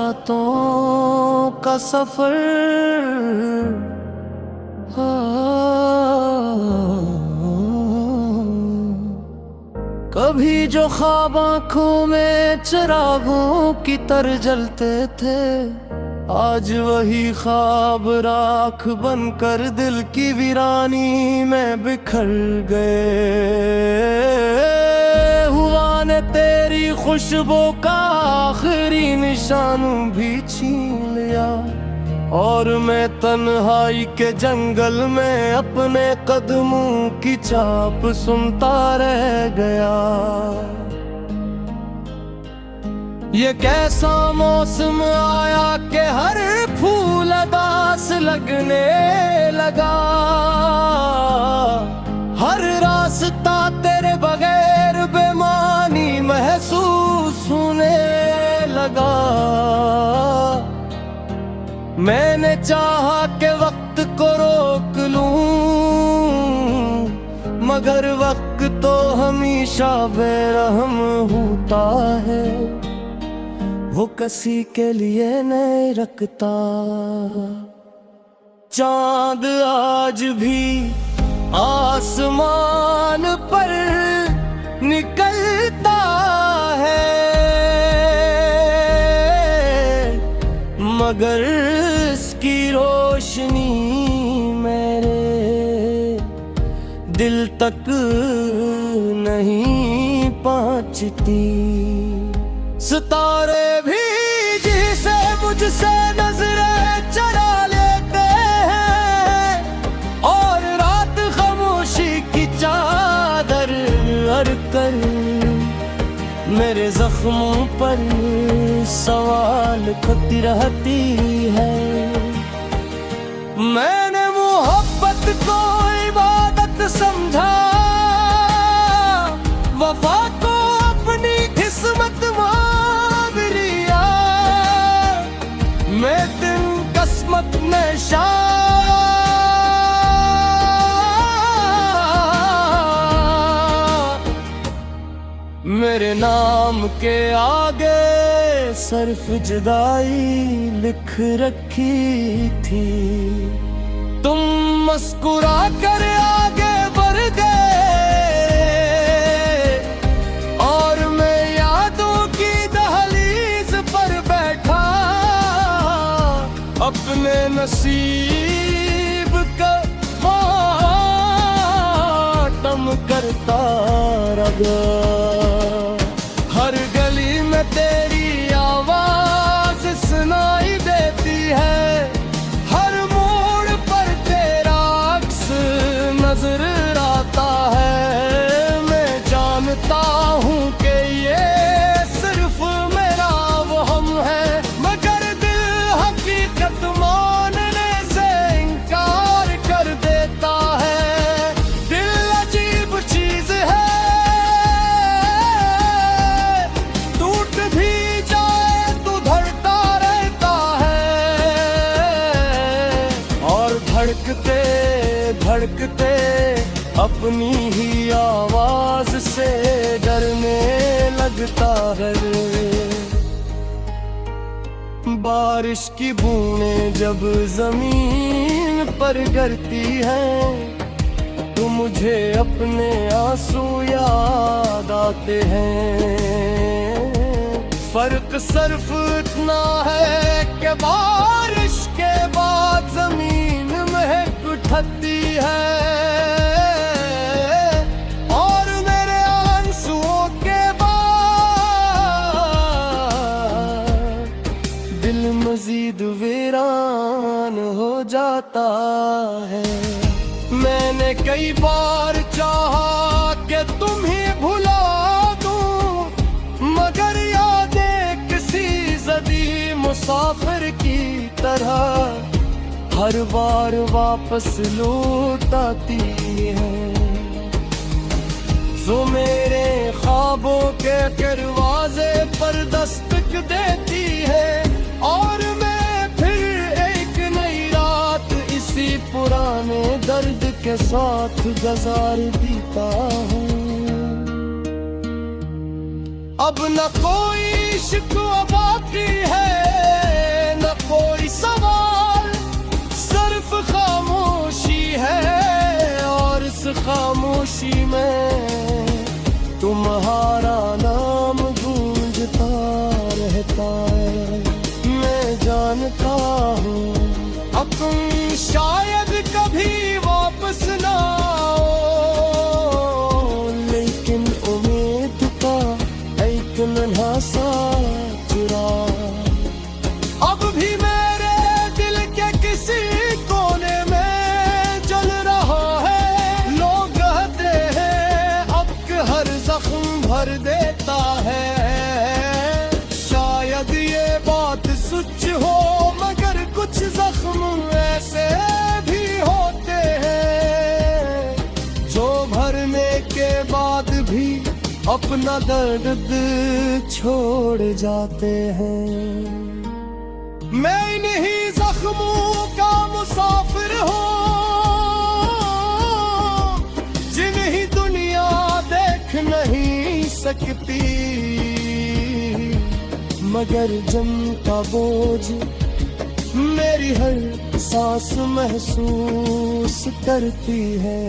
रातों का सफर। कभी जो ख्वाब आँखों में चिरागों की तरह जलते थे, आज वही ख्वाब राख बनकर दिल की वीरानी में बिखर गए। हुआ ने तेरी खुशबू का आखिरी निशान भी छीन लिया, और मैं तन्हाई के जंगल में अपने कदमों की चाप सुनता रह गया। ये कैसा मौसम आया कि हर फूल उदास लगने लगा, हर रास्ता तेरे बगैर बेमानी महसूस होने लगा। मैंने चाहा कि वक्त को रोक लूं, मगर वक्त तो हमेशा बेरहम होता है, वो किसी के लिए नहीं रखता। चांद आज भी आसमान पर निकलता है, मगर इसकी रोशनी मेरे दिल तक नहीं पहुंचती। सितारे भी जिसे मुझसे नजरें चुरा लेते हैं, और रात खामोशी की चादर अड़ कर मेरे जख्मों पर सवाल करती रहती है। मैंने मोहब्बत को इबादत समझा, वफा को अपनी किस्मत मान लिया। मैं दिन किस्मत नशा मेरे नाम के आगे सिर्फ जुदाई लिख रखी थी। तुम मुस्कुरा कर आगे बढ़ गए, और मैं यादों की दहलीज पर बैठा अपने नसीब का मातम करता रहा। हर गली में तेरी आवाज सुनाई देती है, हर मोड़ पर तेरा अक्स नजर आता है। मैं जानता हूँ कि ये सिर्फ मेरा वहम है, मगर दिल हकीकत मानने से इनकार कर देता है। दिल अजीब चीज है, धड़कते अपनी ही आवाज से डरने लगता है। बारिश की बूंदें जब जमीन पर गिरती हैं, तो मुझे अपने आंसू याद आते हैं। फर्क सिर्फ इतना है कि बारिश के बाद जमीन महक उठती है, और मेरे आंसुओं के बाद दिल मजीद वीरान हो जाता है। मैंने कई बार चाहा कि तुम ही भुला दूं, मगर यादें किसी जदी मुसाफिर की तरह हर बार वापस लौट आती है। जो मेरे ख्वाबों के दरवाजे पर दस्तक देती है, और मैं फिर एक नई रात इसी पुराने दर्द के साथ गुजार देता हूँ। अब न कोई शिकवा बाकी है, खामोशी में तुम्हारा नाम गूंजता रहता है। मैं जानता हूँ अब तुम शायद कभी वापस ना आओ, लेकिन उम्मीद का एक नन्हा सा चिराग अब भी मेरे दिल के किसी कोने में जल रहा है। लोग कहते हैं अब के हर जख्म भर देता है। शायद ये बात सच हो, मगर कुछ जख्म ऐसे भी होते हैं जो भरने के बाद भी अपना दर्द छोड़ जाते हैं। मैं इन्हीं जख्मों का मुसाफिर हूँ जिन्हें दुनिया देख नहीं सकती, मगर जम का बोझ मेरी हर सांस महसूस करती है।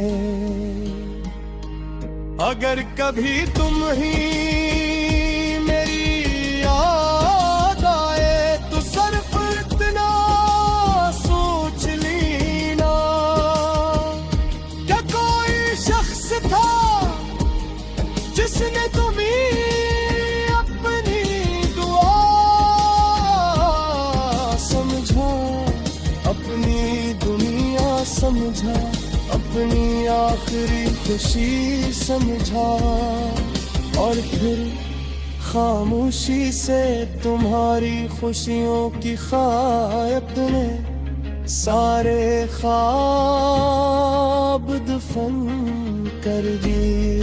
अगर कभी तुम ही मेरी याद आए तो सिर्फ इतना सोच लेना, क्या कोई शख्स था जिसने तुम्हें अपनी दुआ समझा, अपनी दुनिया समझा, अपनी आखिरी खुशी समझा, और फिर खामोशी से तुम्हारी खुशियों की खायत ने सारे ख्वाब दफन कर दिए।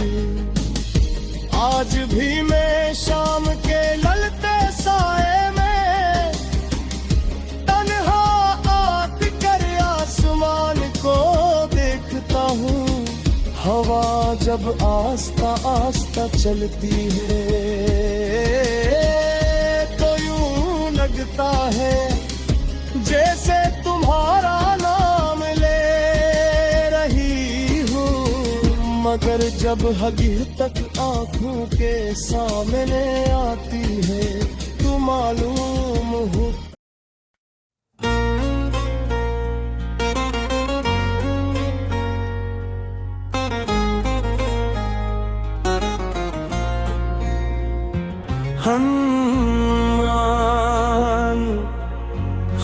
आज भी मैं शाम के ललते साए में तन्हा आत कर आसमान को देखता हूँ। हवा जब आस्ता आस्ता चलती है तो यूं लगता है जैसे तुम्हारा नाम ले रही हूँ, मगर जब हकीकत आंखों के सामने आती है तो मालूम हो।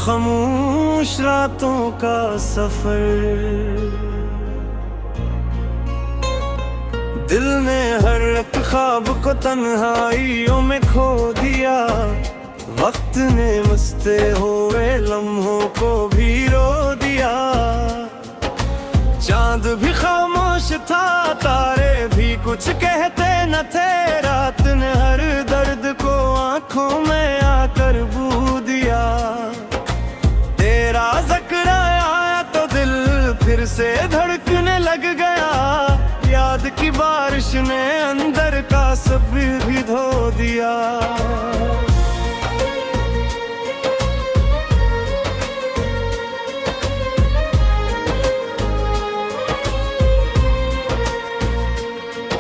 खामोश रातों का सफर, दिल ने हर एक ख्वाब को तन्हाइयों में खो दिया। वक्त ने मस्ते हुए लम्हों को भी रो दिया। चांद भी खामोश था, तारे भी कुछ कहते न थे। रात ने हर दर्द को आंखों में आकर बू दिया। तेरा ज़िक्र आया तो दिल फिर से धड़कने लग गया। याद की बारिश ने अंदर का सब भी धो दिया।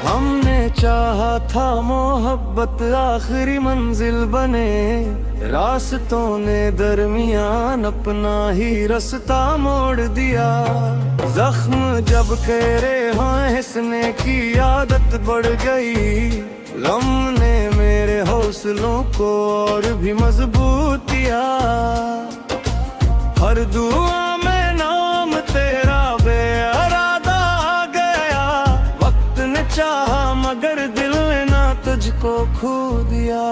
हमने चाहा था मोहब्बत आखिरी मंजिल बने, रास्तों ने दरमियान अपना ही रास्ता मोड़ दिया। जख्म जब गहरे हैं हंसने की आदत बढ़ गई। गम ने मेरे हौसलों को और भी मजबूत किया। हर दुआ में नाम तेरा बेइरादा आ गया। वक्त ने चाहा मगर दिल ने ना तुझको खो दिया।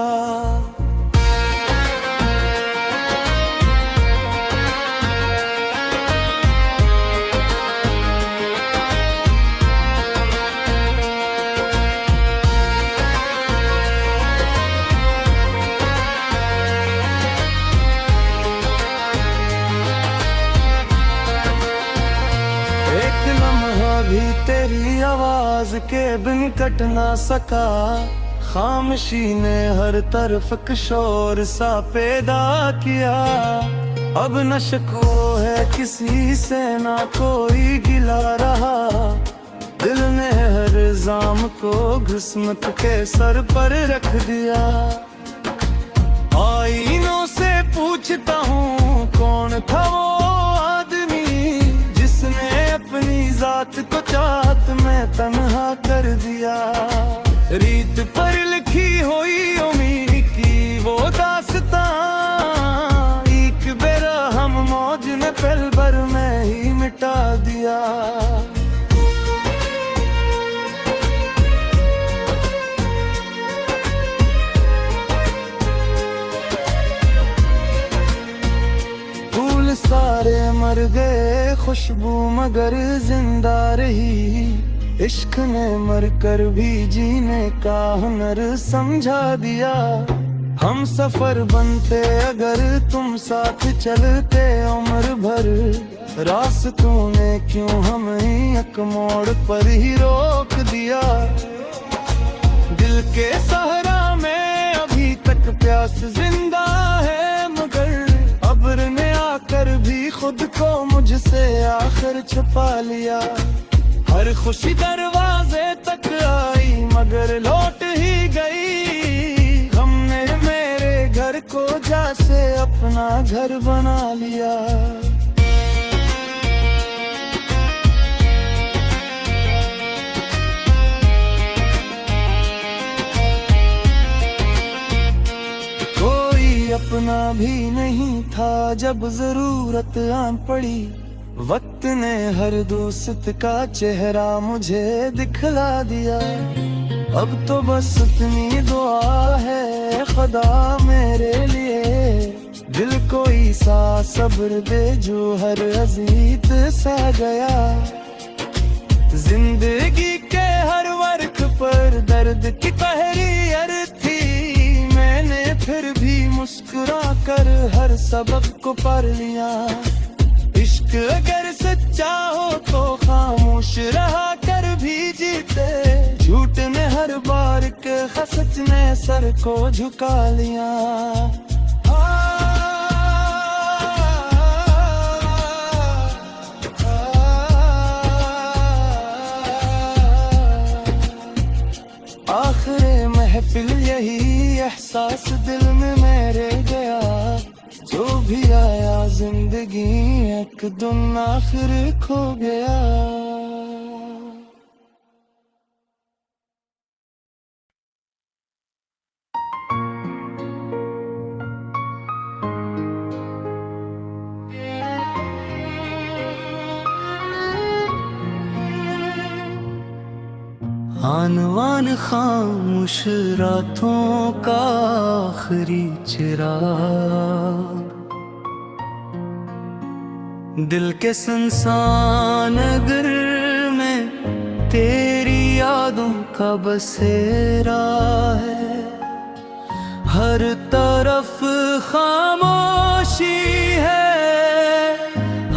भी तेरी आवाज के बिन कट ना सका। खामोशी ने हर तरफ एक शोर सा पैदा किया। अब न शिकवा है किसी से ना कोई गिला रहा। दिल ने हर इल्जाम को किस्मत के सर पर रख दिया। आईनों से पूछता हूँ कौन था वो आदमी जिसने अपनी जात को चाहत में तन्हा कर दिया। रीत पर लिखी हुई उम्मीद की वो दास्तां एक बेरा हम मौज ने पल भर में ही मिटा दिया। फूल सारे मर गए खुशबू मगर जिंदा रही। इश्क ने मर कर भी जीने का हुनर समझा दिया। हम सफर बनते अगर तुम साथ चलते उम्र भर। रास्तों ने क्यों हमें एक मोड़ पर ही रोक दिया। दिल के सहरा में अभी तक प्यास जिंदा है मगर अब्र ने आकर भी खुद को मुझसे आखिर छुपा लिया। हर खुशी दरवाजे तक आई मगर लौट ही गई। हमने मेरे घर को जैसे अपना घर बना लिया। कोई अपना भी नहीं था जब जरूरत आन पड़ी। वक्त ने हर दोस्त का चेहरा मुझे दिखला दिया। अब तो बस इतनी दुआ है खुदा मेरे लिए। दिल कोई सा सब्र दे जो हर अजीत सह गया। जिंदगी के हर वर्क पर दर्द की तहरीर थी। मैंने फिर भी मुस्कुरा कर हर सबक को पढ़ लिया। इश्क अगर सच्चा हो तो खामोश रहा कर भी जीते। झूठ ने हर बार के सच ने सर को झुका लिया। आखिर महफिल यही एहसास दिल में मेरे गया। जो भी आया जिंदगी एक दिन आखिर खो गया। आनवान खामोश रातों का आखिरी चिराग। दिल के सुनसान नगर में तेरी यादों का बसेरा है। हर तरफ खामोशी है।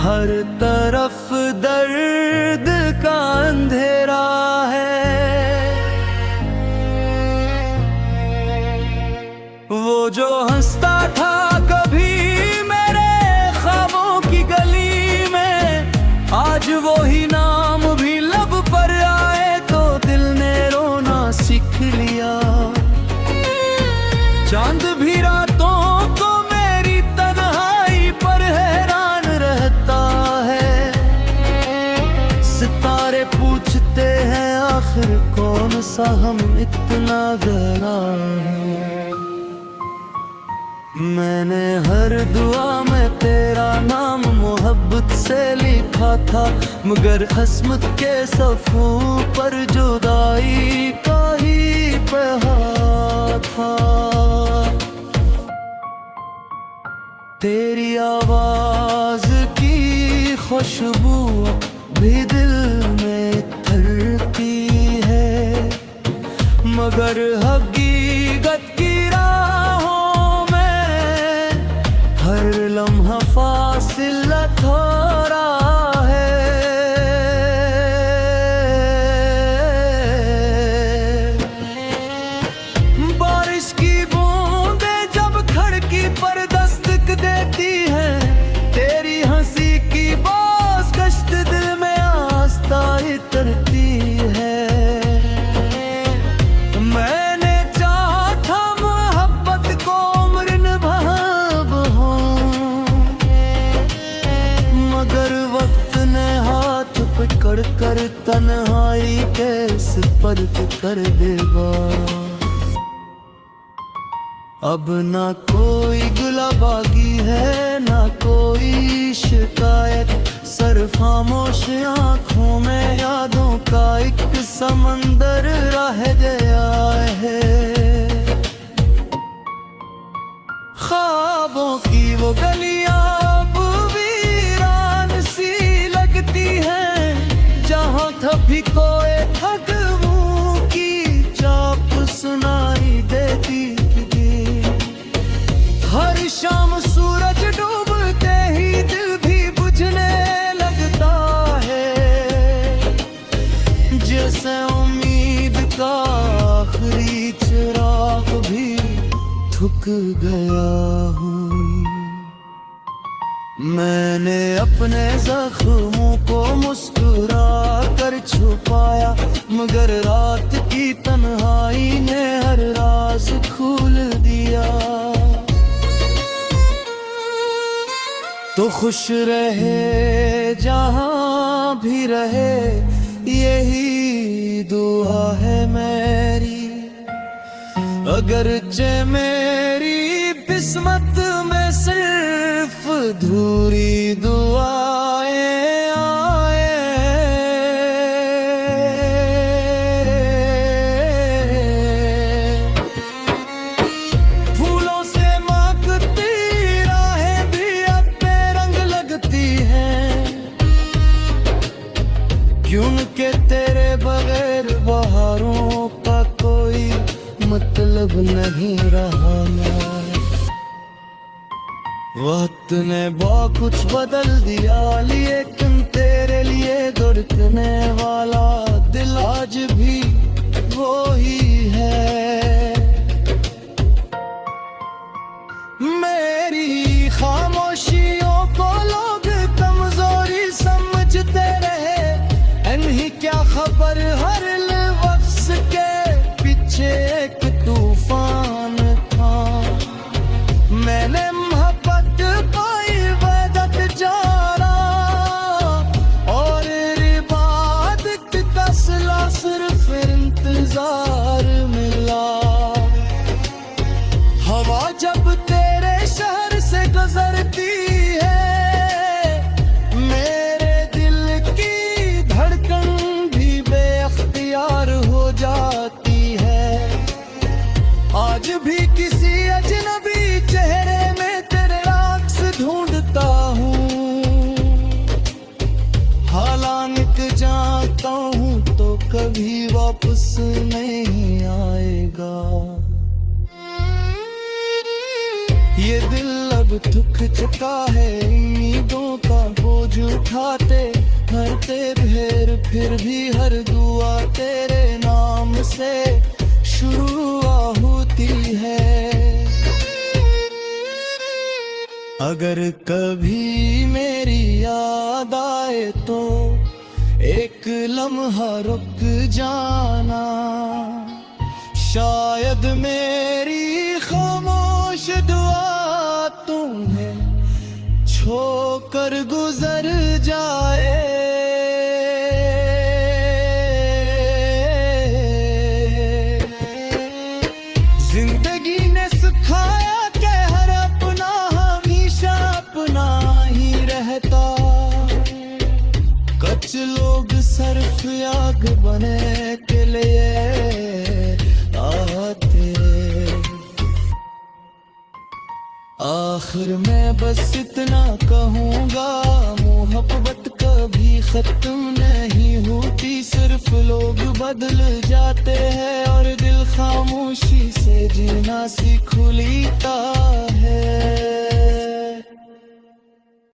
हर तरफ दर्द का अंधेरा है। वो जो हंसता था कभी मेरे ख्वाबों की गली में। आज वो ही नाम भी लब पर आए तो दिल ने रोना सीख लिया। चांद भी रातों को मेरी तन्हाई पर हैरान रहता है। सितारे पूछते हैं आखिर कौन सा हम इतना गहरा है। मैंने हर दुआ में तेरा नाम मोहब्बत से लिखा था। मगर किस्मत के सफ़ों पर जुदाई का ही पहाड़ था। तेरी आवाज की खुशबू भी दिल में थरती है। मगर हकीकत की राहों में हर लम्हा फासिला थोड़ा है। बारिश की बूंदें जब खिड़की पर दस्तक देती हैं। तेरी हंसी की बाज़ गश्त दिल में आस्था इतरती तन्हाई के सिपर्द कर देगा। अब ना कोई गुलाबागी है ना कोई शिकायत, सिर्फ खामोश आँखों में यादों का एक समंदर रह गया है। ख्वाबों की वो गलियां अब वीरान सी लगती हैं, जहाँ कभी कोई ठगों की चाप सुनाई देती थी। हर शाम सूरज डूबते ही दिल भी बुझने लगता है, जैसे उम्मीद का आखिरी चिराग भी थक गया हूँ। मैंने अपने जख्मों को मुस्कुरा कर छुपाया, मगर रात की तन्हाई ने हर राज खोल दिया। तो खुश रहे जहाँ भी रहे, यही दुआ है मेरी। अगरचे मेरी किस्मत में सिर्फ अधूरी दुआएं आए, फूलों से महकती राहें भी अब बेरंग लगती हैं, क्योंकि तेरे बगैर बहारों का कोई मतलब नहीं रहा। वक्त ने बहुत कुछ बदल दिया, लेकिन तेरे लिए धड़कने वाला दिल आज भी वो ही है। मेरी खामोशियों को लोग कमजोरी समझते रहे, इन्हीं क्या खबर हर लफ्ज़ के पीछे एक तूफान था। मैंने मोहब्बत पाई वदत जाना, और इबादत का सिला सिर्फ इंतजार मिला। हवा जब तेरे शहर से गुजरती है, मेरे दिल की धड़कन भी बेअख्तियार हो जाती है। आज भी किसी अजनबी चेहरे में तेरे अक्स ढूंढता हूँ, हालांकि जानता हूँ तो कभी वापस नहीं आएगा। ये दिल अब थक चुका है, उम्मीदों का बोझ उठाते भरते ढेर, फिर भी हर दुआ तेरे नाम से शुरू होती है। अगर कभी मेरी याद आए तो एक लम्हा रुक जाना, शायद मेरी खामोश दुआ तुम्हें छोकर गुजर जाए। जिंदगी ने सिखाया कि हर अपना हमेशा अपना ही रहता, कुछ लोग सिर्फ आग बने के लिए आते। आखिर में बस इतना कहूँगा, मोहब्बत कभी खत्म नहीं होती, सिर्फ लोग बदल जाते हैं और दिल खामोशी से जीना सीख लेता है।